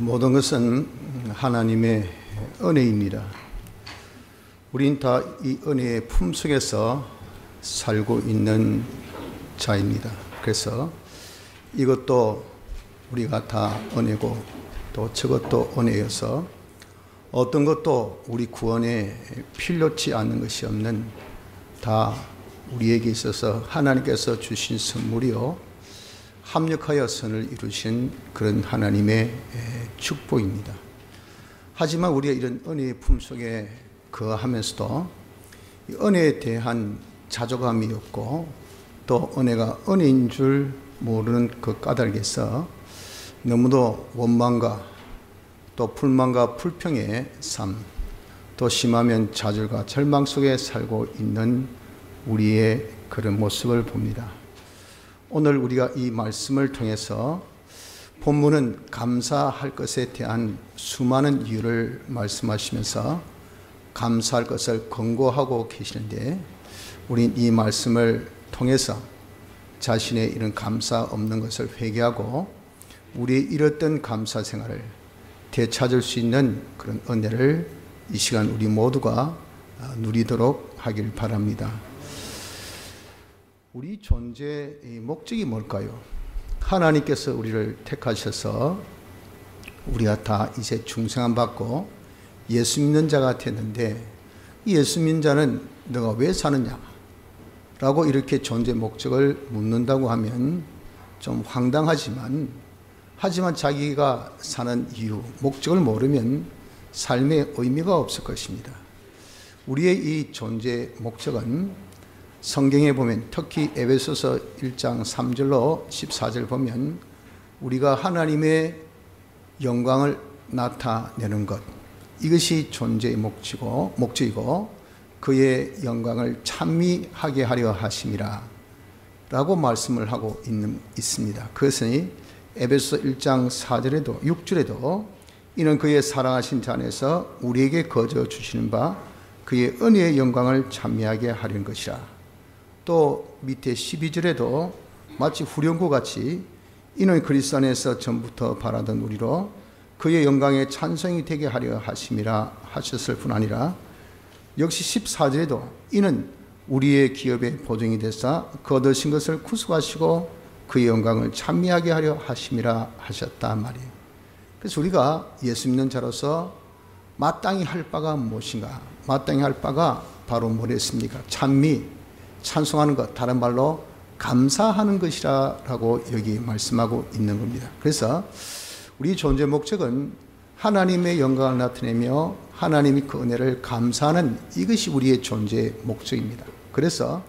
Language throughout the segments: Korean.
모든 것은 하나님의 은혜입니다. 우린 다 이 은혜의 품속에서 살고 있는 자입니다. 그래서 이것도 우리가 다 은혜고 또 저것도 은혜여서 어떤 것도 우리 구원에 필요치 않는 것이 없는 다 우리에게 있어서 하나님께서 주신 선물이요 합력하여 선을 이루신 그런 하나님의 축복입니다. 하지만 우리가 이런 은혜의 품속에 거하면서도 이 은혜에 대한 자조감이 없고 또 은혜가 은혜인 줄 모르는 그 까닭에서 너무도 원망과 또 불만과 불평의 삶, 또 심하면 좌절과 절망 속에 살고 있는 우리의 그런 모습을 봅니다. 오늘 우리가 이 말씀을 통해서 본문은 감사할 것에 대한 수많은 이유를 말씀하시면서 감사할 것을 권고하고 계시는데 우린 이 말씀을 통해서 자신의 이런 감사 없는 것을 회개하고 우리의 잃었던 감사 생활을 되찾을 수 있는 그런 은혜를 이 시간 우리 모두가 누리도록 하길 바랍니다. 우리 존재의 목적이 뭘까요? 하나님께서 우리를 택하셔서 우리가 다 이제 중생함 받고 예수 믿는 자가 됐는데 이 예수 믿는 자는 너가 왜 사느냐? 라고 이렇게 존재 목적을 묻는다고 하면 좀 황당하지만 하지만 자기가 사는 이유, 목적을 모르면 삶의 의미가 없을 것입니다. 우리의 이 존재 목적은 성경에 보면 특히 에베소서 1장 3절로 14절 보면 우리가 하나님의 영광을 나타내는 것, 이것이 존재의 목적이고 그의 영광을 찬미하게 하려 하심이라 라고 말씀을 하고 있습니다. 그것은 에베소서 1장 4절에도 6절에도 이는 그의 사랑하신 자 안에서 우리에게 거저 주시는 바 그의 은혜의 영광을 찬미하게 하려는 것이라. 또 밑에 12절에도 마치 후렴구 같이 이는 그리스도 안에서 전부터 바라던 우리로 그의 영광에 찬송이 되게 하려 하심이라 하셨을 뿐 아니라 역시 14절에도 이는 우리의 기업의 보증이 되사 거두신 것을 구속하시고 그의 영광을 찬미하게 하려 하심이라 하셨다 말이에요. 그래서 우리가 예수 믿는 자로서 마땅히 할 바가 무엇인가? 마땅히 할 바가 바로 뭐랬습니까? 찬송하는 것, 다른 말로 감사하는 것이라고 여기 말씀하고 있는 겁니다. 그래서 우리 존재 목적은 하나님의 영광을 나타내며 하나님이 그 은혜를 감사하는 이것이 우리의 존재 목적입니다. 그래서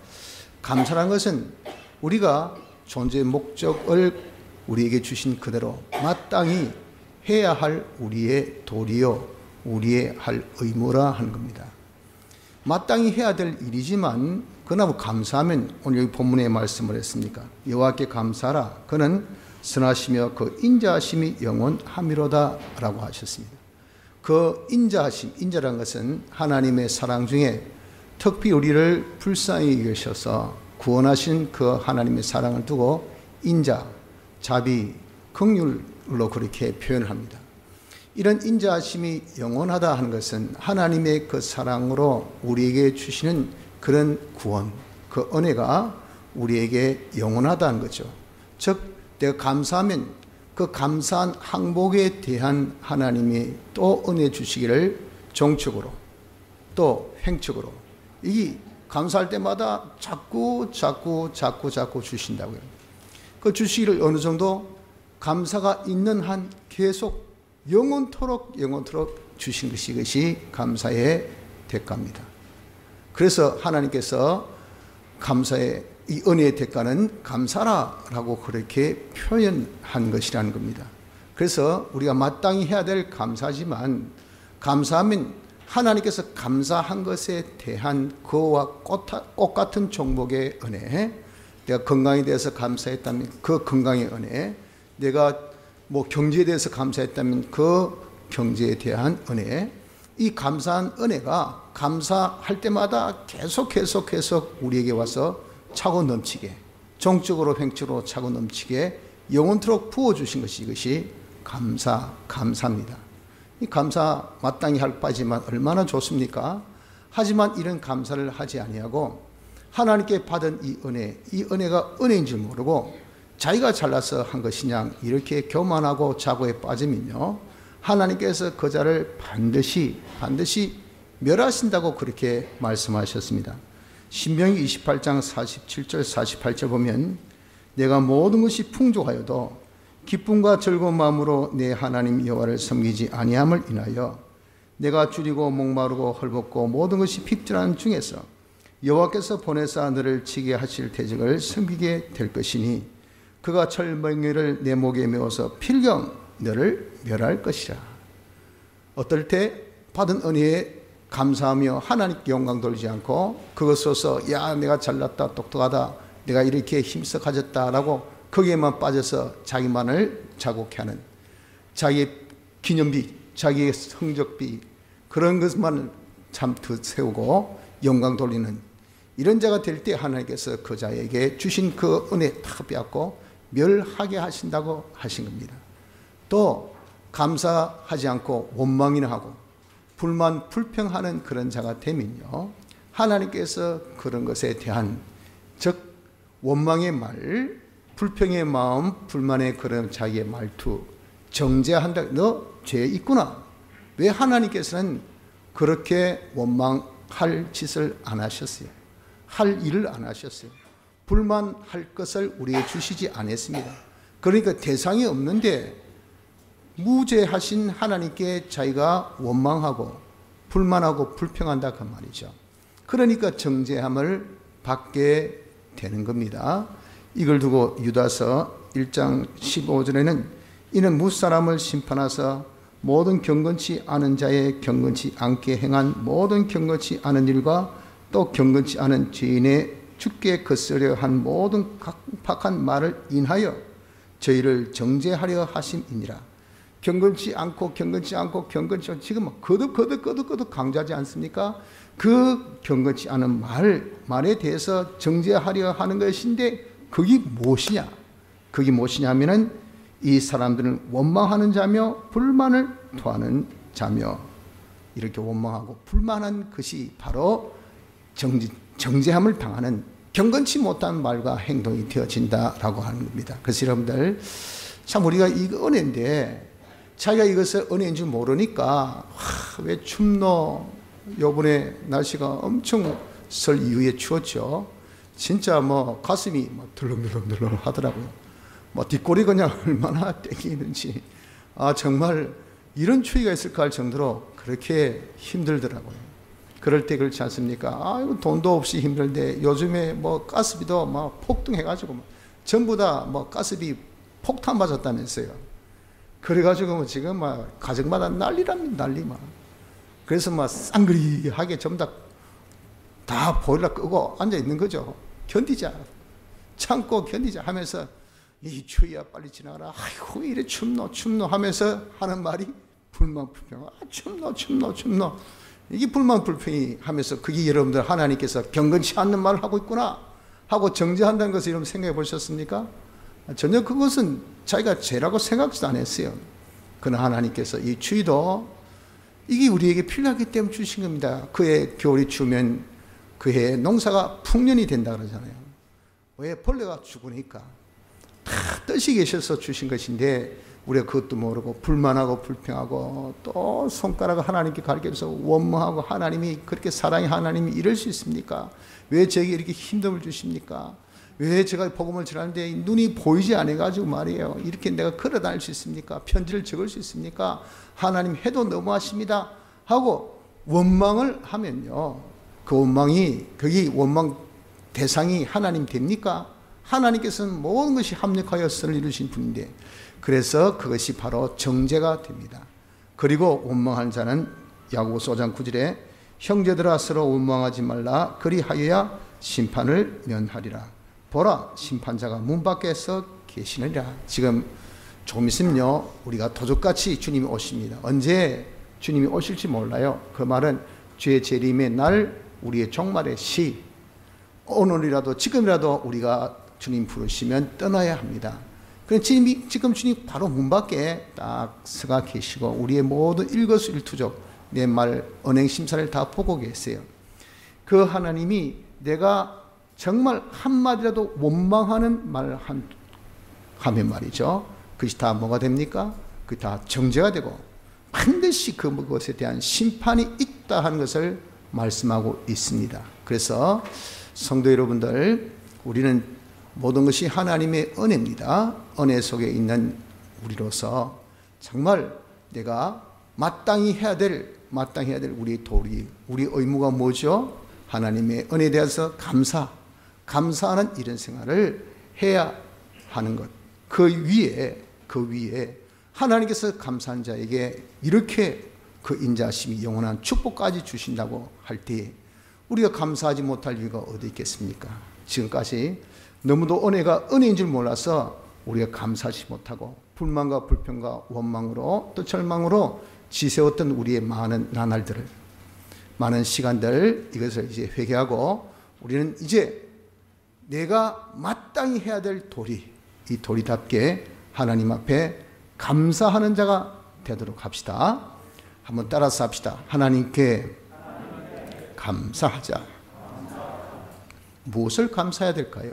감사라는 것은 우리가 존재 목적을 우리에게 주신 그대로 마땅히 해야 할 우리의 도리요, 우리의 할 의무라 하는 겁니다. 마땅히 해야 될 일이지만 그러나 감사하면 오늘 여기 본문에 말씀을 했습니까? 여호와께 감사하라. 그는 선하시며 그 인자하심이 영원함이로다 라고 하셨습니다. 그 인자하심, 인자라는 것은 하나님의 사랑 중에 특히 우리를 불쌍히 여기셔서 구원하신 그 하나님의 사랑을 두고 인자, 자비, 긍휼로 그렇게 표현합니다. 이런 인자하심이 영원하다 하는 것은 하나님의 그 사랑으로 우리에게 주시는 그런 구원, 그 은혜가 우리에게 영원하다는 거죠. 즉 내가 감사하면 그 감사한 항복에 대한 하나님이 또 은혜 주시기를 종축으로 또 횡축으로 이 감사할 때마다 자꾸 주신다고요. 그 주시기를 어느 정도 감사가 있는 한 계속 영원토록 주신 것이 이것이 감사의 대가입니다. 그래서 하나님께서 감사의 이 은혜의 대가는 감사라라고 그렇게 표현한 것이라는 겁니다. 그래서 우리가 마땅히 해야 될 감사지만 감사하면 하나님께서 감사한 것에 대한 그와 꽃 같은 종목의 은혜, 내가 건강에 대해서 감사했다면 그 건강의 은혜, 내가 경제에 대해서 감사했다면 그 경제에 대한 은혜, 이 감사한 은혜가 감사할 때마다 계속 우리에게 와서 차고 넘치게, 정적으로 횡적으로 차고 넘치게 영원토록 부어주신 것이 이것이 감사입니다. 이 감사 마땅히 할 바지만 얼마나 좋습니까? 하지만 이런 감사를 하지 아니하고 하나님께 받은 이 은혜가 은혜인 줄 모르고 자기가 잘나서 한 것이냐 이렇게 교만하고 자고에 빠지면요, 하나님께서 그 자를 반드시 멸하신다고 그렇게 말씀하셨습니다. 신명기 28장 47절 48절 보면 내가 모든 것이 풍족하여도 기쁨과 즐거운 마음으로 내 하나님 여호와를 섬기지 아니함을 인하여 내가 줄이고 목마르고 헐벗고 모든 것이 핍절한 중에서 여호와께서 보내사 너를 치게 하실 대적을 섬기게 될 것이니 그가 철멍에를 내 목에 메어서 필경 너를 멸할 것이라. 어떨 때 받은 은혜에 감사하며 하나님께 영광 돌리지 않고 그것으로서 야 내가 잘났다 똑똑하다 내가 이렇게 힘써 가졌다라고 거기에만 빠져서 자기만을 자곡해 하는, 자기의 기념비, 자기의 성적비 그런 것만 참 세우고 영광 돌리는 이런 자가 될 때 하나님께서 그 자에게 주신 그 은혜 다 빼앗고 멸하게 하신다고 하신 겁니다. 또 감사하지 않고 원망이나 하고 불만 불평하는 그런 자가 되면요, 하나님께서 그런 것에 대한 즉 원망의 말, 불평의 마음, 불만의 그런 자기의 말투 정죄한다. 너 죄 있구나. 왜 하나님께서는 그렇게 원망할 짓을 안 하셨어요? 할 일을 안 하셨어요. 불만할 것을 우리에게 주시지 않았습니다. 그러니까 대상이 없는데 무죄하신 하나님께 자기가 원망하고 불만하고 불평한다 그 말이죠. 그러니까 정죄함을 받게 되는 겁니다. 이걸 두고 유다서 1장 15절에는 이는 무사람을 심판하사 모든 경건치 않은 자의 경건치 않게 행한 모든 경건치 않은 일과 또 경건치 않은 죄인의 죽게 거스려 한 모든 각박한 말을 인하여 저희를 정죄하려 하심이니라. 경건치 않고 지금 거듭 강조하지 않습니까? 그 경건치 않은 말에 대해서 정죄하려 하는 것인데 그게 무엇이냐? 그게 무엇이냐면은 이 사람들은 원망하는 자며 불만을 토하는 자며 이렇게 원망하고 불만한 것이 바로 정죄함을 당하는 경건치 못한 말과 행동이 되어진다라고 하는 겁니다. 그래서 여러분들 참 우리가 이거 은혜인데 자기가 이것을 은혜인 줄 모르니까 왜 춥노? 요번에 날씨가 엄청 설 이후에 추웠죠. 진짜 뭐 가슴이 덜렁덜렁 하더라고요. 뭐 뒷골이 그냥 얼마나 땡기는지 정말 이런 추위가 있을까 할 정도로 그렇게 힘들더라고요. 그럴 때 그렇지 않습니까? 이거 돈도 없이 힘들데 요즘에 뭐 가스비도 막 폭등해가지고 전부 다 뭐 가스비 폭탄 맞았다면서요. 그래가지고 지금 막 가정마다 난리랍니다. 난리 막. 그래서 막 쌍그리하게 전부 다 보일러 끄고 앉아 있는 거죠. 견디자, 참고 견디자 하면서 이 추위야 빨리 지나가라. 아이고 이래 춥노 하면서 하는 말이 불만 불평. 춥노. 이게 불만 불평이 하면서 그게 여러분들 하나님께서 경건치 않는 말을 하고 있구나 하고 정죄한다는 것을 여러분 생각해 보셨습니까? 전혀 그것은 자기가 죄라고 생각지도 안 했어요. 그러나 하나님께서 이 추위도 이게 우리에게 필요하기 때문에 주신 겁니다. 그해 겨울이 추우면 그해 농사가 풍년이 된다 그러잖아요. 왜? 벌레가 죽으니까 다 뜻이 계셔서 주신 것인데 우리가 그것도 모르고 불만하고 불평하고 또 손가락을 하나님께 가리켜서 원망하고 하나님이 그렇게 사랑의 하나님이 이럴 수 있습니까? 왜 제게 이렇게 힘듦을 주십니까? 왜 제가 복음을 전하는데 눈이 보이지 않아가지고 말이에요. 이렇게 내가 걸어 다닐 수 있습니까? 편지를 적을 수 있습니까? 하나님 해도 너무하십니다 하고 원망을 하면요, 그 원망이 거기 원망 대상이 하나님 됩니까? 하나님께서는 모든 것이 합력하여 선을 이루신 분인데 그래서 그것이 바로 정죄가 됩니다. 그리고 원망하는 자는 야고보서 5장 9절에 형제들아 서로 원망하지 말라 그리하여야 심판을 면하리라. 보라 심판자가 문 밖에서 계시느니라. 지금 조금 있으면요 우리가 도적같이 주님이 오십니다. 언제 주님이 오실지 몰라요. 그 말은 주의 재림의 날 우리의 종말의 시 오늘이라도 지금이라도 우리가 주님 부르시면 떠나야 합니다. 그럼 지금 주님 바로 문 밖에 딱 서가 계시고 우리의 모든 일거수일투족 내 말 언행심사를 다 보고 계세요. 그 하나님이 내가 정말 한마디라도 원망하는 말을 하면 말이죠. 그것이 다 뭐가 됩니까? 그게 다 정죄가 되고 반드시 그것에 대한 심판이 있다 하는 것을 말씀하고 있습니다. 그래서 성도 여러분들, 우리는 모든 것이 하나님의 은혜입니다. 은혜 속에 있는 우리로서 정말 내가 마땅히 해야 될 우리의 도리, 우리 의무가 뭐죠? 하나님의 은혜에 대해서 감사하는 이런 생활을 해야 하는 것. 그 위에 하나님께서 감사한 자에게 이렇게 그 인자심이 영원한 축복까지 주신다고 할 때 우리가 감사하지 못할 이유가 어디 있겠습니까? 지금까지 너무도 은혜가 은혜인 줄 몰라서 우리가 감사하지 못하고 불만과 불평과 원망으로 또 절망으로 지새웠던 우리의 많은 나날들을, 많은 시간들, 이것을 이제 회개하고 우리는 이제 내가 마땅히 해야 될 도리, 이 도리답게 하나님 앞에 감사하는 자가 되도록 합시다. 한번 따라서 합시다. 하나님께 감사하자. 무엇을 감사해야 될까요?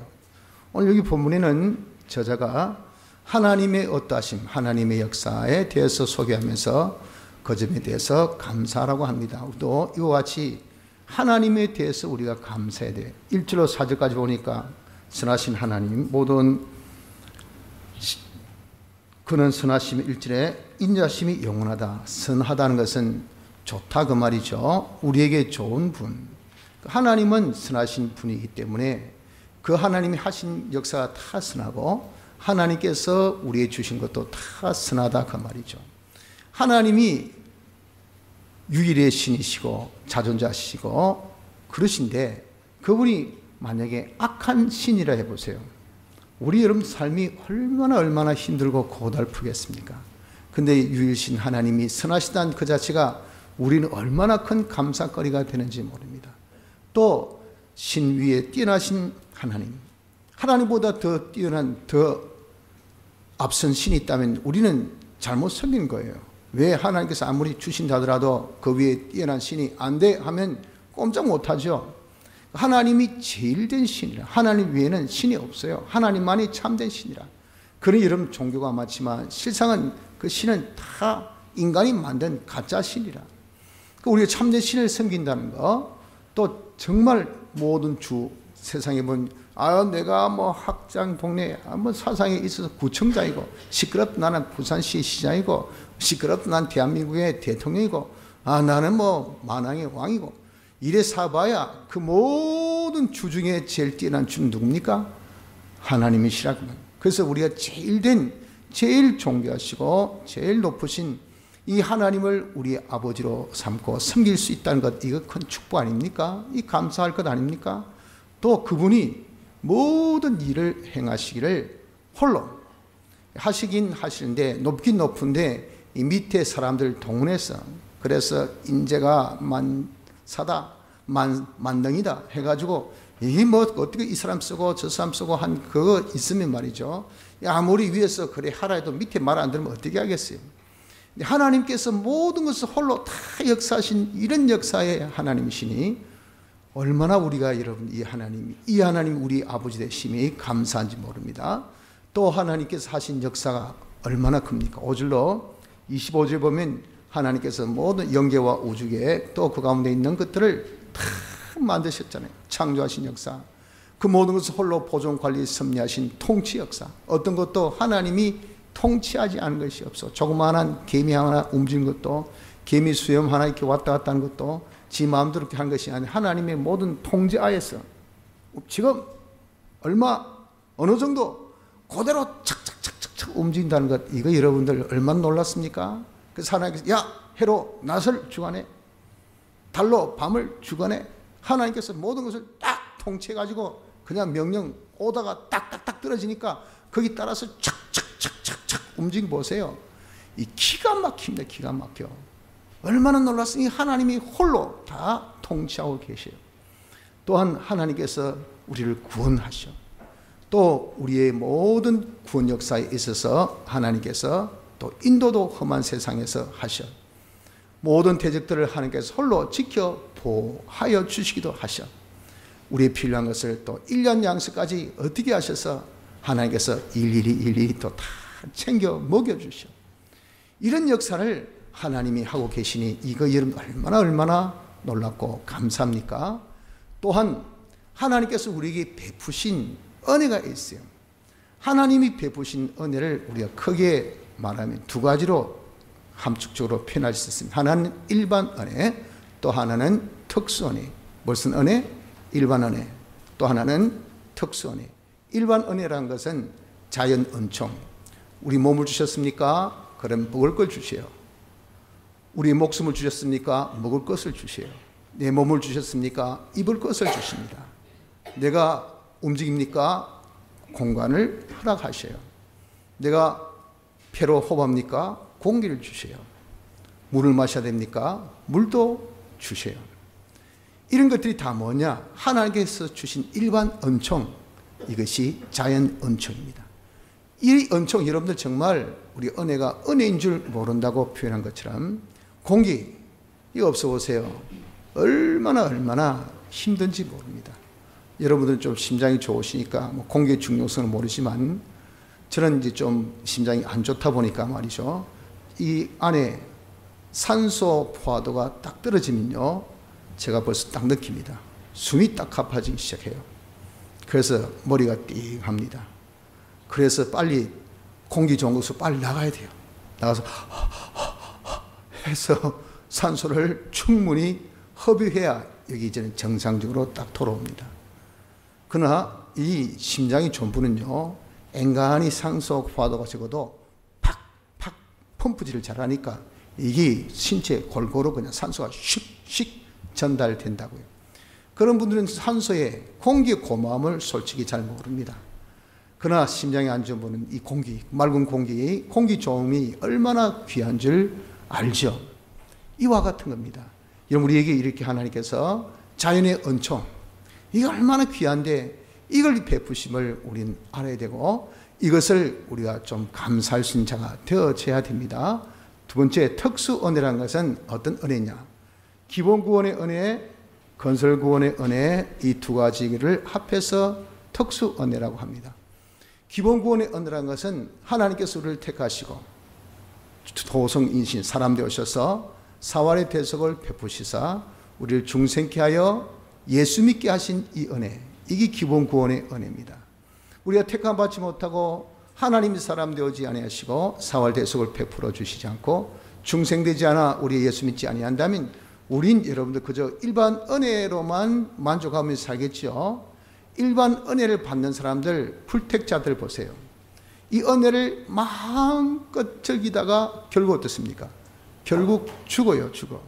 오늘 여기 본문에는 저자가 하나님의 어떠하심, 하나님의 역사에 대해서 소개하면서 그 점에 대해서 감사라고 합니다. 또 이와 같이 하나님에 대해서 우리가 감사해야 돼요. 1절로 4절까지 보니까 선하신 하나님, 모든 그는 선하심이 1절에 인자심이 영원하다. 선하다는 것은 좋다 그 말이죠. 우리에게 좋은 분. 하나님은 선하신 분이기 때문에 그 하나님이 하신 역사가 다 선하고 하나님께서 우리에게 주신 것도 다 선하다 그 말이죠. 하나님이 유일의 신이시고 자존자시고 그러신데 그분이 만약에 악한 신이라 해보세요. 우리 여러분 삶이 얼마나 힘들고 고달프겠습니까? 근데 유일신 하나님이 선하시다는 그 자체가 우리는 얼마나 큰 감사거리가 되는지 모릅니다. 또 신 위에 뛰어나신 하나님, 하나님보다 더 뛰어난 더 앞선 신이 있다면 우리는 잘못 섬긴 거예요. 왜 하나님께서 아무리 주신다 하더라도 그 위에 뛰어난 신이 안 돼 하면 꼼짝 못하죠. 하나님이 제일 된 신이라. 하나님 외에는 신이 없어요. 하나님만이 참된 신이라. 그런 여러분 종교가 많지만 실상은 그 신은 다 인간이 만든 가짜 신이라. 우리가 참된 신을 섬긴다는 거, 또 정말 모든 세상에 보면 내가 뭐 학장 동네 뭐 사상에 있어서 구청장이고 시끄럽다 나는 부산시 시장이고 시끄럽다 난 대한민국의 대통령이고 나는 뭐 만왕의 왕이고 이래 사봐야 그 모든 주 중에 제일 뛰어난 주는 누굽니까? 하나님이시라고. 그래서 우리가 제일 존귀하시고 제일 높으신 이 하나님을 우리 아버지로 삼고 섬길 수 있다는 것, 이거 큰 축복 아닙니까? 이 감사할 것 아닙니까? 또 그분이 모든 일을 행하시기를 홀로 하시긴 하시는데 높긴 높은데 이 밑에 사람들 동원해서, 그래서 인재가 만사다 만능이다 해가지고 이게 뭐 어떻게 이 사람 쓰고 저 사람 쓰고 한 그거 있으면 말이죠, 아무리 위에서 그래 하라 해도 밑에 말 안 들으면 어떻게 하겠어요? 하나님께서 모든 것을 홀로 다 역사하신 이런 역사의 하나님이시니 얼마나 우리가 여러분 이 하나님 우리 아버지 되심이 감사한지 모릅니다. 또 하나님께서 하신 역사가 얼마나 큽니까? 5절로 25절 보면 하나님께서 모든 영계와 우주계 또 그 가운데 있는 것들을 다 만드셨잖아요. 창조하신 역사, 그 모든 것을 홀로 보존 관리 섭리하신 통치 역사, 어떤 것도 하나님이 통치하지 않은 것이 없어. 조그마한 개미 하나 움직이는 것도, 개미 수염 하나 이렇게 왔다 갔다 하는 것도 지 마음대로 이렇게 한 것이 아니라 하나님의 모든 통제하에서 지금 어느 정도 그대로 착착착착 움직인다는 것, 이거 여러분들 얼마나 놀랐습니까? 그래서 하나님께서 야 해로 낮을 주관해, 달로 밤을 주관해. 하나님께서 모든 것을 딱 통치해가지고 그냥 명령 오다가 딱딱딱 떨어지니까 거기 따라서 착착착착착 움직여 보세요. 이 기가 막힙니다. 기가 막혀. 얼마나 놀랐으니 하나님이 홀로 다 통치하고 계셔요. 또한 하나님께서 우리를 구원하셔. 또 우리의 모든 구원 역사에 있어서 하나님께서 또 인도도 험한 세상에서 하셔 모든 대적들을 하나님께서 홀로 지켜 보호하여 주시기도 하셔 우리의 필요한 것을 또 1년 양식까지 어떻게 하셔서 하나님께서 일일이 또 다 챙겨 먹여주셔 이런 역사를 하나님이 하고 계시니 이거 여러분 얼마나 놀랍고 감사합니까? 또한 하나님께서 우리에게 베푸신 은혜가 있어요. 하나님이 베푸신 은혜를 우리가 크게 말하면 두 가지로 함축적으로 표현할 수 있습니다. 하나는 일반 은혜, 또 하나는 특수 은혜. 무슨 은혜? 일반 은혜. 또 하나는 특수 은혜. 일반 은혜라는 것은 자연 은총. 우리 몸을 주셨습니까? 그럼 먹을 걸 주세요. 우리 목숨을 주셨습니까? 먹을 것을 주세요. 내 몸을 주셨습니까? 입을 것을 주십니다. 내가 움직입니까? 공간을 허락하셔요. 내가 폐로 호흡합니까? 공기를 주세요. 물을 마셔야 됩니까? 물도 주세요. 이런 것들이 다 뭐냐? 하나님께서 주신 일반 은총, 이것이 자연 은총입니다. 이 은총 여러분들 정말 우리 은혜가 은혜인 줄 모른다고 표현한 것처럼 공기 이거 없어 보세요. 얼마나 힘든지 모릅니다. 여러분들은 좀 심장이 좋으시니까 뭐 공기의 중요성을 모르지만 저는 이제 좀 심장이 안 좋다 보니까 말이죠. 이 안에 산소 포화도가 딱 떨어지면요. 제가 벌써 딱 느낍니다. 숨이 딱 가빠지기 시작해요. 그래서 머리가 띵합니다. 그래서 빨리 공기 좋은 곳으로 빨리 나가야 돼요. 나가서 해서 산소를 충분히 흡입해야 여기 이제는 정상적으로 딱 돌아옵니다. 그러나 이 심장이 전부는요, 앵간히 산소 포화도가 적어도 팍팍 펌프질을 잘하니까 이게 신체에 골고루 그냥 산소가 슉슉 전달된다고요. 그런 분들은 산소에 공기의 고마움을 솔직히 잘 모릅니다. 그러나 심장이 안 좋은 분은 이 공기, 맑은 공기 좋음이 얼마나 귀한 줄 알죠. 이와 같은 겁니다. 여러분, 우리에게 이렇게 하나님께서 자연의 은총, 이게 얼마나 귀한데 이걸 베푸심을 우리는 알아야 되고 이것을 우리가 좀 감사할 수 있는 자가 되어져야 됩니다. 두 번째, 특수 은혜라는 것은 어떤 은혜냐? 기본 구원의 은혜, 건설 구원의 은혜, 이 두 가지를 합해서 특수 은혜라고 합니다. 기본 구원의 은혜라는 것은 하나님께서 우리를 택하시고 도성인신 사람 되오셔서 사활의 대속을 베푸시사 우리를 중생케 하여 예수 믿게 하신 이 은혜, 이게 기본 구원의 은혜입니다. 우리가 택함 받지 못하고 하나님이 사람 되어지 아니하시고 사활 대속을 베풀어 주시지 않고 중생되지 않아 우리 예수 믿지 아니한다면 우린 여러분들 그저 일반 은혜로만 만족하면서 살겠죠. 일반 은혜를 받는 사람들, 풀택자들 보세요. 이 은혜를 마음껏 즐기다가 결국 어떻습니까? 결국 죽어요, 죽어.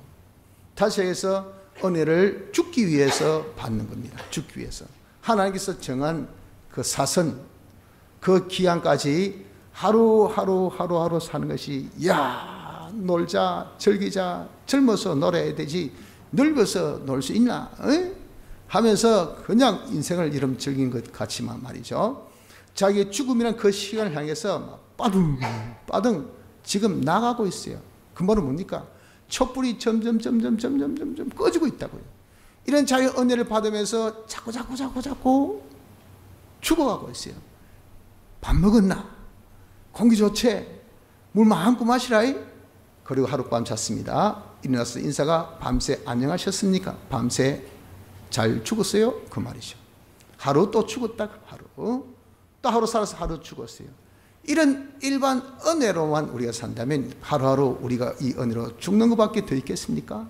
다시 해서 은혜를 죽기 위해서 받는 겁니다. 죽기 위해서. 하나님께서 정한 그 사선, 그 기한까지 하루하루 사는 것이, 야, 놀자, 즐기자, 젊어서 놀아야 되지, 늙어서 놀 수 있나? 하면서 그냥 인생을 이름 즐긴 것 같지만 말이죠. 자기의 죽음이란 그 시간을 향해서 빠둥 지금 나가고 있어요. 그 말은 뭡니까? 촛불이 점점 꺼지고 있다고요. 이런 자유의 은혜를 받으면서 자꾸 죽어가고 있어요. 밥 먹었나? 공기 좋지? 물 마음껏 마시라이? 그리고 하룻밤 잤습니다. 일어나서 인사가 밤새 안녕하셨습니까? 밤새 잘 죽었어요? 그 말이죠. 하루 또 죽었다. 하루 또 하루 살아서 하루 죽었어요. 이런 일반 은혜로만 우리가 산다면 하루하루 우리가 이 은혜로 죽는 것밖에 더 있겠습니까?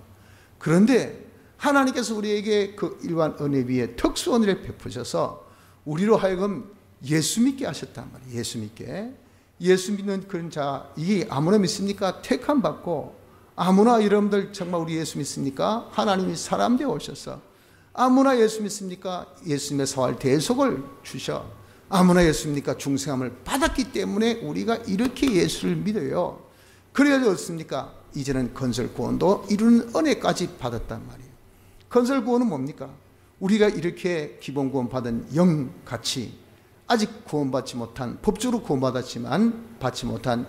그런데 하나님께서 우리에게 그 일반 은혜 위에 특수 은혜를 베푸셔서 우리로 하여금 예수 믿게 하셨단 말이에요. 예수 믿게. 예수 믿는 그런 자, 이게 아무나 믿습니까? 택함 받고 아무나 여러분들 정말 우리 예수 믿습니까? 하나님이 사람 되어 오셔서 아무나 예수 믿습니까? 예수님의 사활 대속을 주셔. 아무나 예수 믿습니까? 중생함을 받았기 때문에 우리가 이렇게 예수를 믿어요. 그래야 어떻습니까? 이제는 건설 구원도 이루는 은혜까지 받았단 말이에요. 건설 구원은 뭡니까? 우리가 이렇게 기본 구원 받은 영같이 아직 구원받지 못한, 법적으로 구원받았지만 받지 못한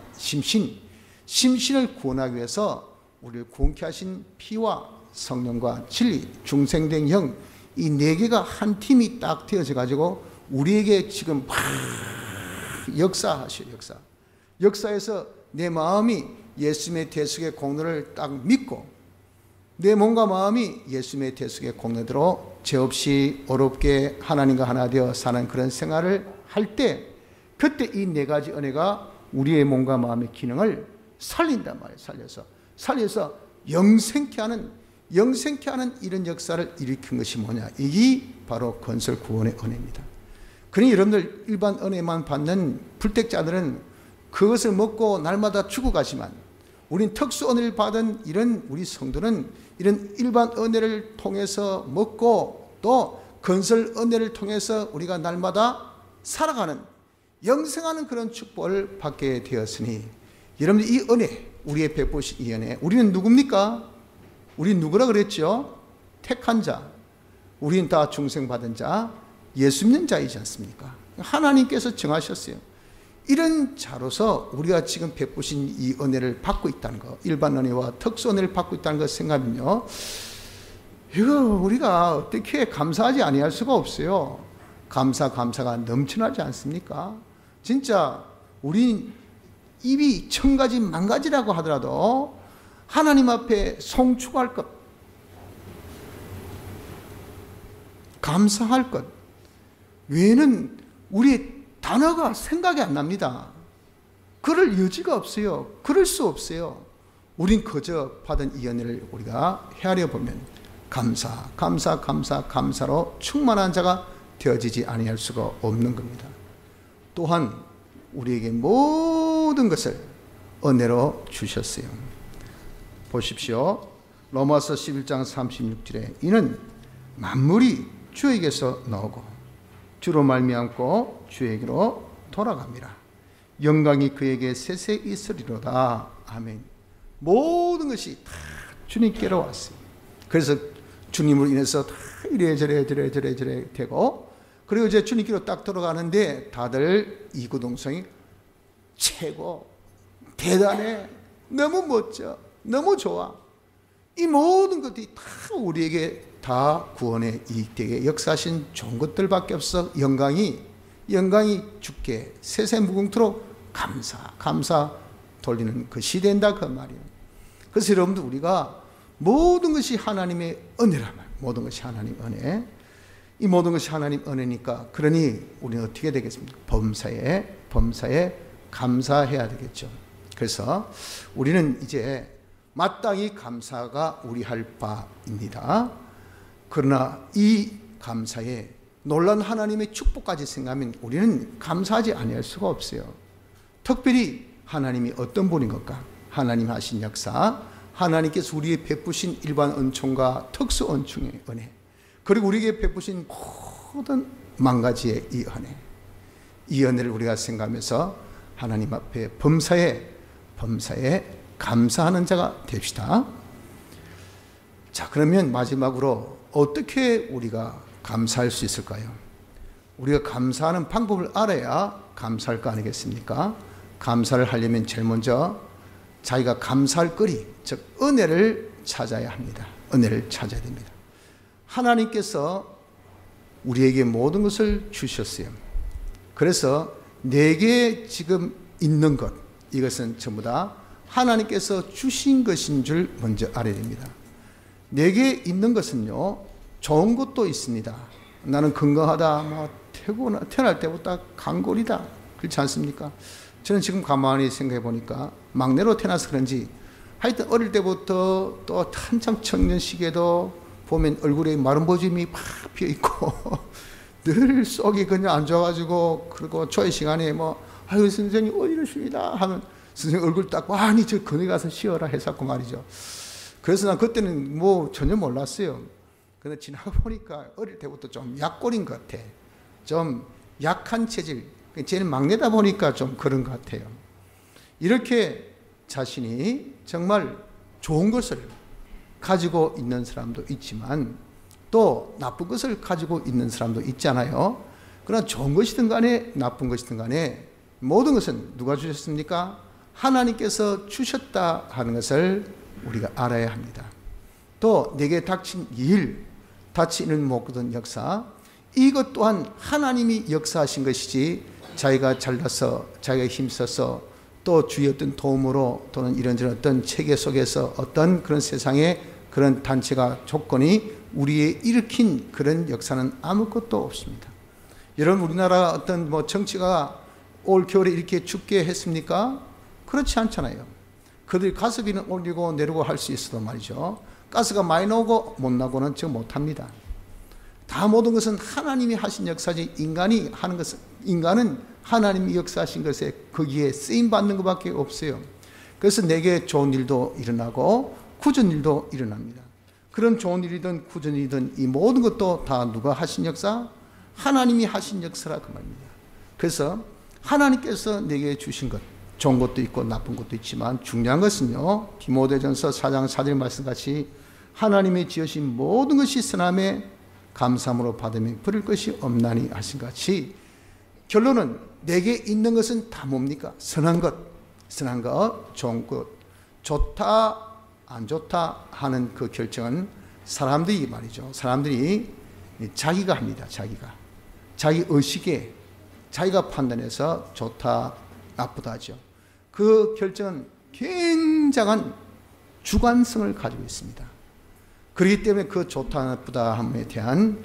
심신을 구원하기 위해서 우리를 구원케 하신 피와 성령과 진리, 중생된 영, 이 네 개가 한 팀이 딱 되어져 가지고 우리에게 지금 막 역사하셔요. 역사에서 내 마음이 예수님의 대속의 공로를 딱 믿고 내 몸과 마음이 예수님의 대속의 공로대로 죄 없이 어렵게 하나님과 하나 되어 사는 그런 생활을 할 때, 그때 이 네 가지 은혜가 우리의 몸과 마음의 기능을 살린단 말이에요. 살려서 영생케 하는 이런 역사를 일으킨 것이 뭐냐? 이게 바로 건설 구원의 은혜입니다. 그러니 여러분들 일반 은혜만 받는 불택자들은 그것을 먹고 날마다 죽어가지만, 우린 특수 은혜를 받은 이런 우리 성도는 이런 일반 은혜를 통해서 먹고 또 건설 은혜를 통해서 우리가 날마다 살아가는, 영생하는 그런 축복을 받게 되었으니, 여러분들 이 은혜, 우리의 베푸신 이 은혜, 우리는 누굽니까? 우린 누구라 그랬죠? 택한 자, 우린 다 중생받은 자, 예수 믿는 자이지 않습니까? 하나님께서 정하셨어요. 이런 자로서 우리가 지금 베푸신 이 은혜를 받고 있다는 거, 일반 은혜와 특수 은혜를 받고 있다는 것 생각하면요, 이거 우리가 어떻게 감사하지 아니할 수가 없어요. 감사가 넘쳐나지 않습니까? 진짜 우린 입이 1000가지 만가지라고 하더라도 하나님 앞에 송축할 것, 감사할 것 외에는 우리의 단어가 생각이 안 납니다. 그럴 여지가 없어요. 그럴 수 없어요. 우린 그저 받은 이 은혜를 우리가 헤아려 보면 감사로 충만한 자가 되어지지 아니할 수가 없는 겁니다. 또한 우리에게 모든 것을 은혜로 주셨어요. 보십시오. 로마서 11장 36절에 이는 만물이 주에게서 나오고 주로 말미암고 주에게로 돌아갑니다. 영광이 그에게 세세 있으리로다. 아멘. 모든 것이 다 주님께로 왔어요. 그래서 주님으로 인해서 다 이래저래 되고, 그리고 이제 주님께로 딱 들어가는데 다들 이구동성이 최고, 대단해, 너무 멋져, 너무 좋아. 이 모든 것들이 다 우리에게 다 구원에 이익되게 역사하신 좋은 것들밖에 없어. 영광이 주께 세세무궁토록 감사 돌리는 그 시대인다 그 말이에요. 그래서 여러분들 우리가 모든 것이 하나님의 은혜란 말, 모든 것이 하나님 은혜. 이 모든 것이 하나님 은혜니까, 그러니 우리는 어떻게 되겠습니까? 범사에 감사해야 되겠죠. 그래서 우리는 이제 마땅히 감사가 우리 할 바입니다. 그러나 이 감사에 놀라운 하나님의 축복까지 생각하면 우리는 감사하지 아니할 수가 없어요. 특별히 하나님이 어떤 분인 것까? 하나님 하신 역사, 하나님께서 우리에게 베푸신 일반 은총과 특수 은총의 은혜, 그리고 우리에게 베푸신 모든 만가지의 이 은혜, 이 은혜를 우리가 생각하면서 하나님 앞에 범사에 감사하는 자가 됩시다. 자, 그러면 마지막으로 어떻게 우리가 감사할 수 있을까요? 우리가 감사하는 방법을 알아야 감사할 거 아니겠습니까? 감사를 하려면 제일 먼저 자기가 감사할 거리, 즉 은혜를 찾아야 합니다. 은혜를 찾아야 됩니다. 하나님께서 우리에게 모든 것을 주셨어요. 그래서 내게 지금 있는 것, 이것은 전부 다 하나님께서 주신 것인 줄 먼저 알아야 됩니다. 내게 있는 것은요, 좋은 것도 있습니다. 나는 건강하다, 태어날 때부터 강골이다, 그렇지 않습니까? 저는 지금 가만히 생각해 보니까 막내로 태어나서 그런지 하여튼 어릴 때부터 또 한창 청년 시기에도 보면 얼굴에 마른 보짐이 팍 피어 있고 늘 속이 그냥 안 좋아가지고, 그리고 조회 시간에 아유 선생님 어디 이러십니다 하면 선생님 얼굴 닦고 아니 저 건에 가서 쉬어라 했었고 말이죠. 그래서 난 그때는 전혀 몰랐어요. 근데 지나가 보니까 어릴 때부터 좀 약골인 것 같아. 좀 약한 체질, 제일 막내다 보니까 좀 그런 것 같아요. 이렇게 자신이 정말 좋은 것을 가지고 있는 사람도 있지만 또 나쁜 것을 가지고 있는 사람도 있잖아요. 그러나 좋은 것이든 간에 나쁜 것이든 간에 모든 것은 누가 주셨습니까? 하나님께서 주셨다 하는 것을 우리가 알아야 합니다. 또 내게 닥친 일, 닥치는 모든 역사, 이것 또한 하나님이 역사하신 것이지 자기가 잘나서 자기가 힘써서 또 주의 어떤 도움으로 또는 이런저런 어떤 체계 속에서 어떤 그런 세상의 그런 단체가 조건이 우리에 일으킨 그런 역사는 아무것도 없습니다. 여러분, 우리나라 어떤 정치가 올 겨울에 이렇게 춥게 했습니까? 그렇지 않잖아요. 그들이 가스비는 올리고 내리고 할 수 있어도 말이죠. 가스가 많이 나오고 못 나고는 지금 못합니다. 다 모든 것은 하나님이 하신 역사지 인간이 하는 것은, 인간은 하나님이 역사하신 것에 거기에 쓰임받는 것밖에 없어요. 그래서 내게 좋은 일도 일어나고 굳은 일도 일어납니다. 그런 좋은 일이든 굳은 일이든 이 모든 것도 다 누가 하신 역사? 하나님이 하신 역사라 그 말입니다. 그래서 하나님께서 내게 주신 것, 좋은 것도 있고 나쁜 것도 있지만 중요한 것은요, 디모데전서 4장 4절 말씀같이 하나님이 지으신 모든 것이 선함에 감사함으로 받으면 버릴 것이 없나니 하신 같이, 결론은 내게 있는 것은 다 뭡니까? 선한 것, 좋은 것, 좋다 안 좋다 하는 그 결정은 사람들이 말이죠, 사람들이 자기가 합니다. 자기 의식에 자기가 판단해서 좋다 나쁘다 하죠. 그 결정은 굉장한 주관성을 가지고 있습니다. 그렇기 때문에 그 좋다 나쁘다 함에 대한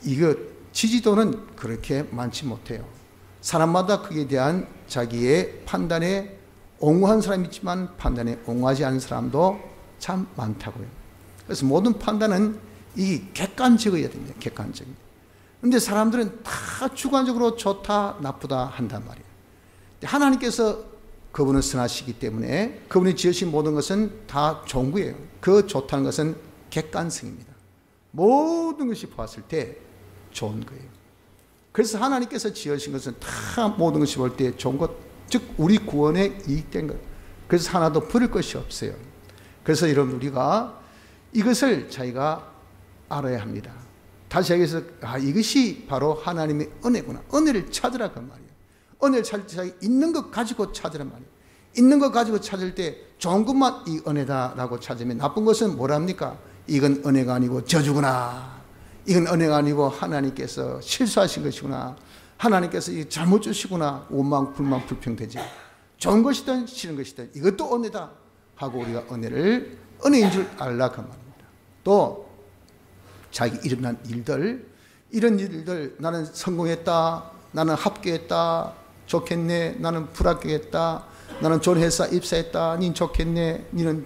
이거 지지도는 그렇게 많지 못해요. 사람마다 그에 대한 자기의 판단에 옹호한 사람이 있지만 판단에 옹호하지 않은 사람도 참 많다고요. 그래서 모든 판단은 이 객관적이어야 됩니다. 객관적인. 그런데 사람들은 다 주관적으로 좋다 나쁘다 한단 말이에요. 하나님께서 그분은 선하시기 때문에 그분이 지으신 모든 것은 다 좋은 거예요. 그 좋다는 것은 객관성입니다. 모든 것이 보았을 때 좋은 거예요. 그래서 하나님께서 지으신 것은 다 모든 것이 볼 때 좋은 것, 즉 우리 구원에 이익된 것. 그래서 하나도 버릴 것이 없어요. 그래서 여러분, 우리가 이것을 자기가 알아야 합니다. 다시 얘기해서 이것이 바로 하나님의 은혜구나. 은혜를 찾으라 그 말이에요. 은혜를 찾을 때 자기 있는 것 가지고 찾으란 말이에요. 있는 것 가지고 찾을 때 좋은 것만 이 은혜다라고 찾으면 나쁜 것은 뭐랍니까? 이건 은혜가 아니고 저주구나. 이건 은혜가 아니고 하나님께서 실수하신 것이구나. 하나님께서 잘못 주시구나. 원망, 불만, 불평되지. 좋은 것이든 싫은 것이든 이것도 은혜다 하고 우리가 은혜를 은혜인 줄 알라 그 말입니다. 또 자기 일어난 일들, 이런 일들, 나는 성공했다, 나는 합격했다, 좋겠네, 나는 불합격했다, 나는 좋은 회사 입사했다, 닌 좋겠네, 니는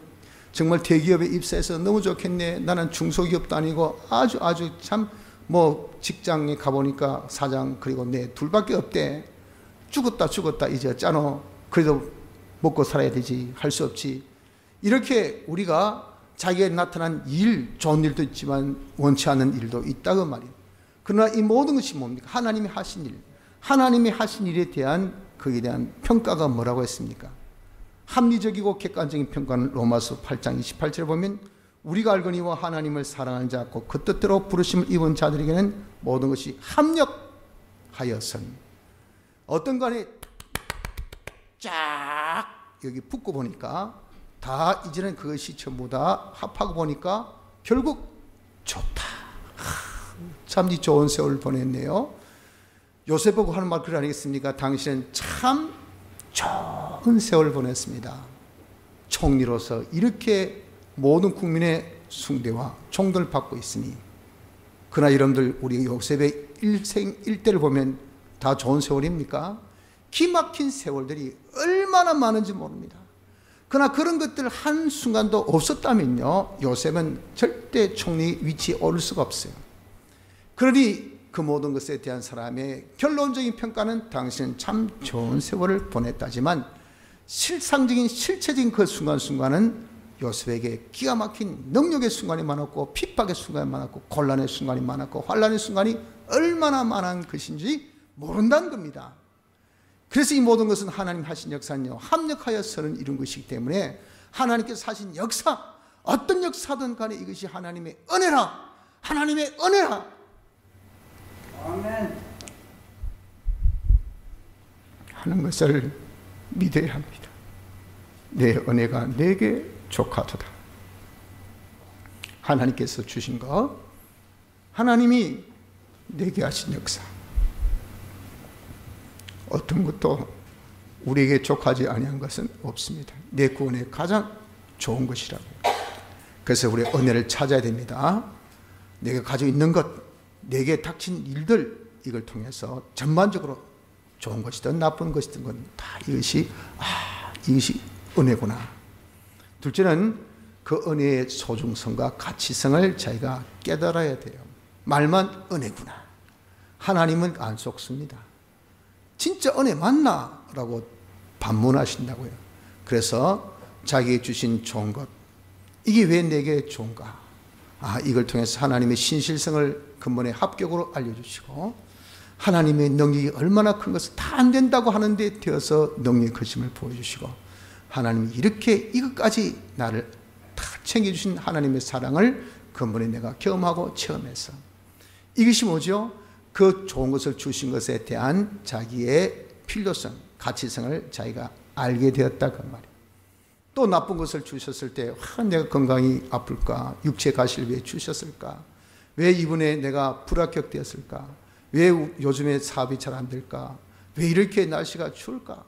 정말 대기업에 입사해서 너무 좋겠네, 나는 중소기업도 아니고 아주 참 직장에 가보니까 사장 그리고 내 둘밖에 없대. 죽었다 이제 어쩌노. 그래도 먹고 살아야 되지. 할 수 없지. 이렇게 우리가 자기에 나타난 일, 좋은 일도 있지만 원치 않는 일도 있다고 말이에요. 그러나 이 모든 것이 뭡니까? 하나님이 하신 일. 하나님이 하신 일에 대한 거기에 대한 평가가 뭐라고 했습니까? 합리적이고 객관적인 평가는 로마서 8장 28절에 보면 우리가 알거니와 하나님을 사랑하는 자 곧 그 뜻대로 부르심을 입은 자들에게는 모든 것이 합력하여선, 어떤 간에 쫙 여기 붙고 보니까 다 이제는 그것이 전부 다 합하고 보니까 결국 좋다. 참 좋은 세월을 보냈네요. 요셉 보고 하는 말 그래 아니겠습니까? 당신은 참 좋은 세월을 보냈습니다. 총리로서 이렇게 모든 국민의 숭배와 총돌을 받고 있으니. 그러나 여러분들, 우리 요셉의 일생 일대를 보면 다 좋은 세월입니까? 기막힌 세월들이 얼마나 많은지 모릅니다. 그러나 그런 것들 한순간도 없었다면요, 요셉은 절대 총리 위치에 오를 수가 없어요. 그러니 그 모든 것에 대한 사람의 결론적인 평가는 당신은 참 좋은 세월을 보냈다지만 실상적인 실체적인 그 순간순간은 요셉에게 기가 막힌 능력의 순간이 많았고 핍박의 순간이 많았고 곤란의 순간이 많았고 환란의 순간이 얼마나 많은 것인지 모른다는 겁니다. 그래서 이 모든 것은 하나님 하신 역사는요, 합력하여서는 이룬 것이기 때문에 하나님께서 하신 역사, 어떤 역사든 간에 이것이 하나님의 은혜라. 하나님의 은혜라. 아멘. 하는 것을 믿어야 합니다. 내 은혜가 내게 족하도다. 하나님께서 주신 것, 하나님이 내게 하신 역사, 어떤 것도 우리에게 족하지 아니한 것은 없습니다. 내 구원에 가장 좋은 것이라고요. 그래서 우리 은혜를 찾아야 됩니다. 내가 가지고 있는 것, 내게 닥친 일들, 이걸 통해서 전반적으로 좋은 것이든 나쁜 것이든 건 다 이것이 은혜구나. 둘째는 그 은혜의 소중성과 가치성을 저희가 깨달아야 돼요. 말만 은혜구나. 하나님은 안 속습니다. 진짜 은혜 맞나? 라고 반문하신다고요. 그래서 자기에게 주신 좋은 것, 이게 왜 내게 좋은가? 이걸 통해서 하나님의 신실성을 근본에 합격으로 알려주시고, 하나님의 능력이 얼마나 큰 것을 다 안 된다고 하는데 되어서 능력의 크심을 보여주시고, 하나님이 이렇게 이것까지 나를 다 챙겨주신 하나님의 사랑을 근본에 내가 경험하고 체험해서, 이것이 뭐죠? 그 좋은 것을 주신 것에 대한 자기의 필요성, 가치성을 자기가 알게 되었다 그 말이에요. 또 나쁜 것을 주셨을 때 내가 건강이 아플까? 육체 가시를 왜 주셨을까? 왜 이번에 내가 불합격되었을까? 왜 요즘에 사업이 잘 안 될까? 왜 이렇게 날씨가 추울까?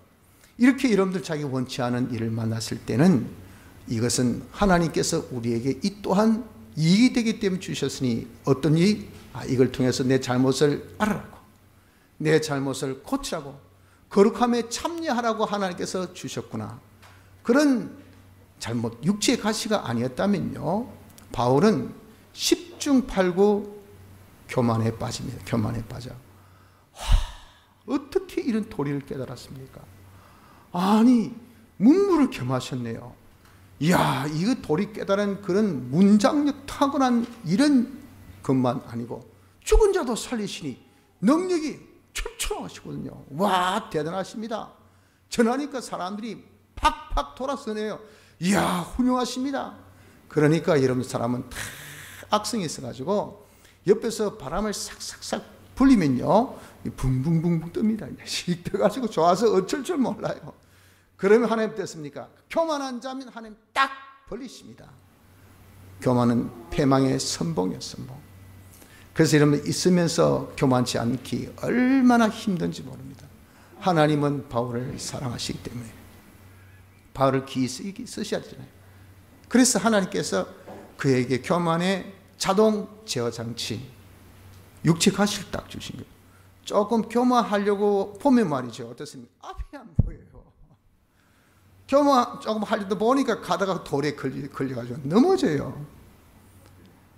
이렇게 여러분들 자기 원치 않은 일을 만났을 때는 이것은 하나님께서 우리에게 이 또한 이익이 되기 때문에 주셨으니, 어떤 이익? 이걸 통해서 내 잘못을 알아라고, 내 잘못을 고치라고, 거룩함에 참여하라고 하나님께서 주셨구나. 그런 잘못, 육체의 가시가 아니었다면요, 바울은 10중 8구 교만에 빠집니다. 교만에 빠져. 어떻게 이런 도리를 깨달았습니까? 아니, 문무를 겸하셨네요. 이야, 이거 도리 깨달은 그런 문장력 탁월한 이런 것만 아니고, 죽은 자도 살리시니 능력이 출중하시거든요. 와, 대단하십니다. 전하니까 사람들이 팍팍 돌아서네요. 이야, 훌륭하십니다. 그러니까 여러분 사람은 다 악성이 있어가지고 옆에서 바람을 싹싹싹 불리면요, 붕붕붕붕 뜹니다. 씩 떠가지고 좋아서 어쩔 줄 몰라요. 그러면 하나님 됐습니까? 교만한 자면 하나님 딱 벌리십니다. 교만은 패망의 선봉이에요, 선봉. 그래서 여러분 있으면서 교만치 않기 얼마나 힘든지 모릅니다. 하나님은 바울을 사랑하시기 때문에 바울을 기이 쓰셔야 되잖아요. 그래서 하나님께서 그에게 교만의 자동 제어 장치, 육체 가시를 딱 주신 거예요. 조금 교만하려고 보면 말이죠, 어떻습니까? 앞이 안 보여요. 교만 조금 하려다 보니까 가다가 돌에 걸려가지고 넘어져요.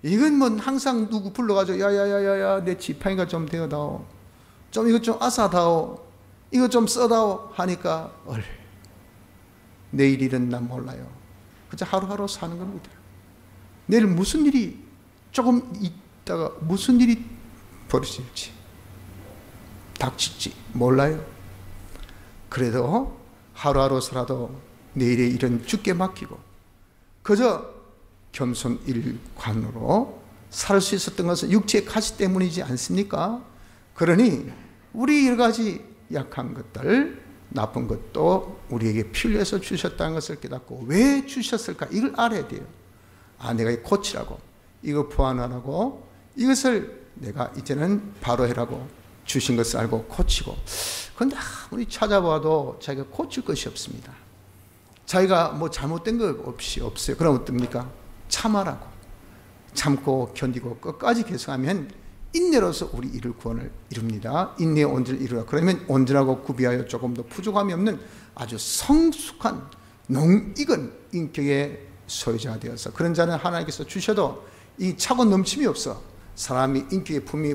이건 뭐 항상 누구 불러가지고 야야야야야 내 지팡이가 좀 되어다오, 좀 이것 좀 아사다오, 이것 좀 써다오 하니까 내일 일은 난 몰라요. 그저 하루하루 사는 겁니다. 내일 무슨 일이 조금 있다가 무슨 일이 벌어질지 닥칠지 몰라요. 그래도 하루하루 살아도 내일의 일은 주께 맡기고 그저 겸손일관으로 살 수 있었던 것은 육체의 가시 때문이지 않습니까? 그러니 우리 여러 가지 약한 것들, 나쁜 것도 우리에게 필요해서 주셨다는 것을 깨닫고 왜 주셨을까? 이걸 알아야 돼요. 내가 고치라고, 이거 보완하라고, 이것을 내가 이제는 바로 해라고 주신 것을 알고 고치고. 그런데 아무리 찾아봐도 자기가 고칠 것이 없습니다. 자기가 뭐 잘못된 것 없이 없어요. 그럼 어떻습니까? 참아라고. 참고 견디고 끝까지 계속하면 인내로서 우리 이룰 구원을 이룹니다. 인내의 온전을 이루라. 그러면 온전하고 구비하여 조금 더 부족함이 없는 아주 성숙한 농익은 인격의 소유자가 되어서, 그런 자는 하나님께서 주셔도 이 차고 넘침이 없어. 사람이 인격의 품이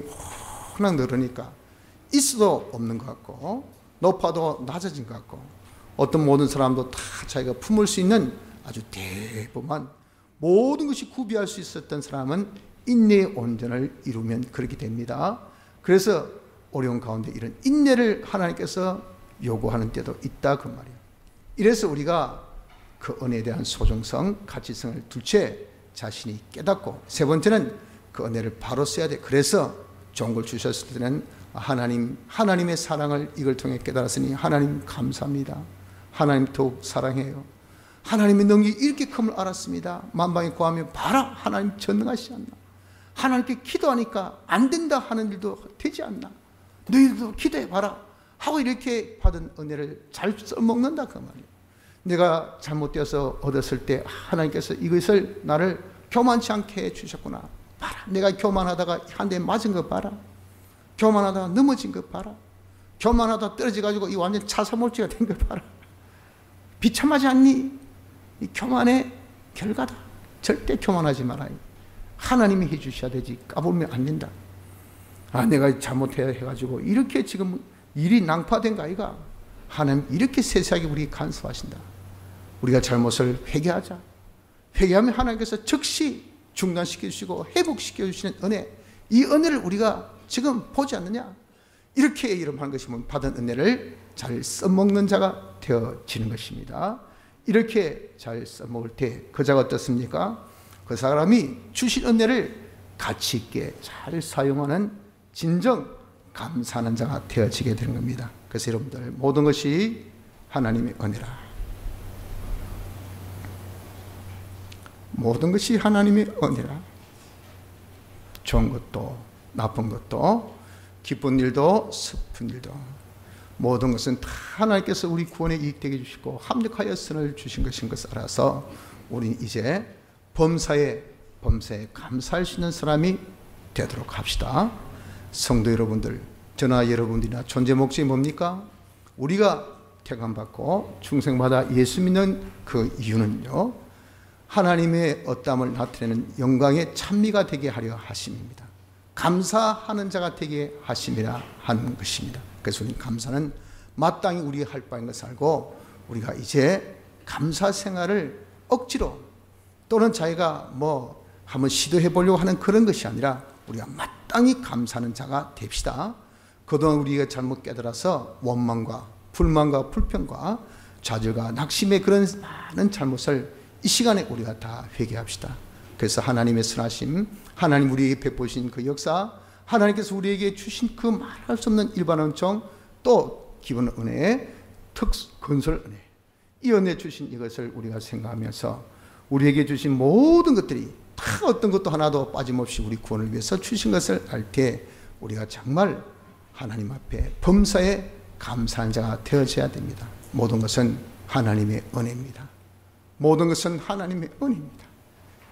워낙 늘으니까 있어도 없는 것 같고 높아도 낮아진 것 같고, 어떤 모든 사람도 다 자기가 품을 수 있는 아주 대범한 모든 것이 구비할 수 있었던 사람은 인내의 온전을 이루면 그렇게 됩니다. 그래서 어려운 가운데 이런 인내를 하나님께서 요구하는 때도 있다 그 말이에요. 이래서 우리가 그 은혜에 대한 소중성, 가치성을 둘째 자신이 깨닫고, 세 번째는 그 은혜를 바로 써야 돼. 그래서 좋은 걸 주셨을 때는 하나님의 사랑을 이걸 통해 깨달았으니 하나님 감사합니다. 하나님 더욱 사랑해요. 하나님의 능력이 이렇게 큼을 알았습니다. 만방에 구하면 봐라, 하나님 전능하시지 않나. 하나님께 기도하니까 안 된다 하는 일도 되지 않나. 너희들도 기도해봐라 하고 이렇게 받은 은혜를 잘 써먹는다 그 말이에요. 내가 잘못되어서 얻었을 때 하나님께서 이것을 나를 교만치 않게 해주셨구나. 봐라, 내가 교만하다가 한 대 맞은 거 봐라. 교만하다가 넘어진 거 봐라. 교만하다가 떨어져가지고 이 완전 차사몰지가 된 거 봐라. 비참하지 않니? 이 교만의 결과다. 절대 교만하지 말아요. 하나님이 해주셔야 되지 까불면 안 된다. 내가 잘못해가지고 이렇게 지금 일이 낭파된 거 아이가? 하나님 이렇게 세세하게 우리 간섭하신다. 우리가 잘못을 회개하자. 회개하면 하나님께서 즉시 중단시켜 주시고 회복시켜 주시는 은혜, 이 은혜를 우리가 지금 보지 않느냐? 이렇게 이름하는 것이 받은 은혜를 잘 써먹는 자가 되어지는 것입니다. 이렇게 잘 써먹을 때 그 자가 어떻습니까? 그 사람이 주신 은혜를 가치 있게 잘 사용하는 진정 감사하는 자가 되어지게 되는 겁니다. 그래서 여러분들 모든 것이 하나님의 은혜라. 모든 것이 하나님의 은혜라. 좋은 것도 나쁜 것도 기쁜 일도 슬픈 일도 모든 것은 다 하나님께서 우리 구원에 이익되게 해주시고 합력하여 선을 주신 것인 것을 알아서 우리는 이제 범사에 감사할 수 있는 사람이 되도록 합시다. 성도 여러분들, 저나 여러분들이나 존재 목적이 뭡니까? 우리가 택함받고 중생받아 예수 믿는 그 이유는요, 하나님의 어떠함을 나타내는 영광의 찬미가 되게 하려 하심입니다. 감사하는 자가 되게 하심이라 하는 것입니다. 그래서 우리는 감사는 마땅히 우리가 할 바인 것을 알고 우리가 이제 감사 생활을 억지로 또는 자기가 한번 시도해 보려고 하는 그런 것이 아니라 우리가 마땅히 감사하는 자가 됩시다. 그동안 우리가 잘못 깨달아서 원망과 불만과 불평과 좌절과 낙심의 그런 많은 잘못을 이 시간에 우리가 다 회개합시다. 그래서 하나님의 선하심, 하나님 우리에게 베푸신 그 역사, 하나님께서 우리에게 주신 그 말할 수 없는 일반 은총, 또 기본 은혜, 건설 은혜, 이 은혜 주신 이것을 우리가 생각하면서 우리에게 주신 모든 것들이 다 어떤 것도 하나도 빠짐없이 우리 구원을 위해서 주신 것을 알 때 우리가 정말 하나님 앞에 범사에 감사한 자가 되어져야 됩니다. 모든 것은 하나님의 은혜입니다. 모든 것은 하나님의 은혜입니다.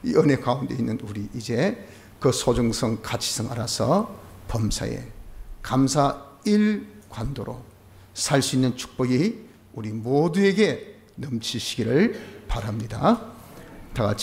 이 은혜 가운데 있는 우리 이제 그 소중성, 가치성 알아서 범사에 감사 일관도로 살 수 있는 축복이 우리 모두에게 넘치시기를 바랍니다. 다 같이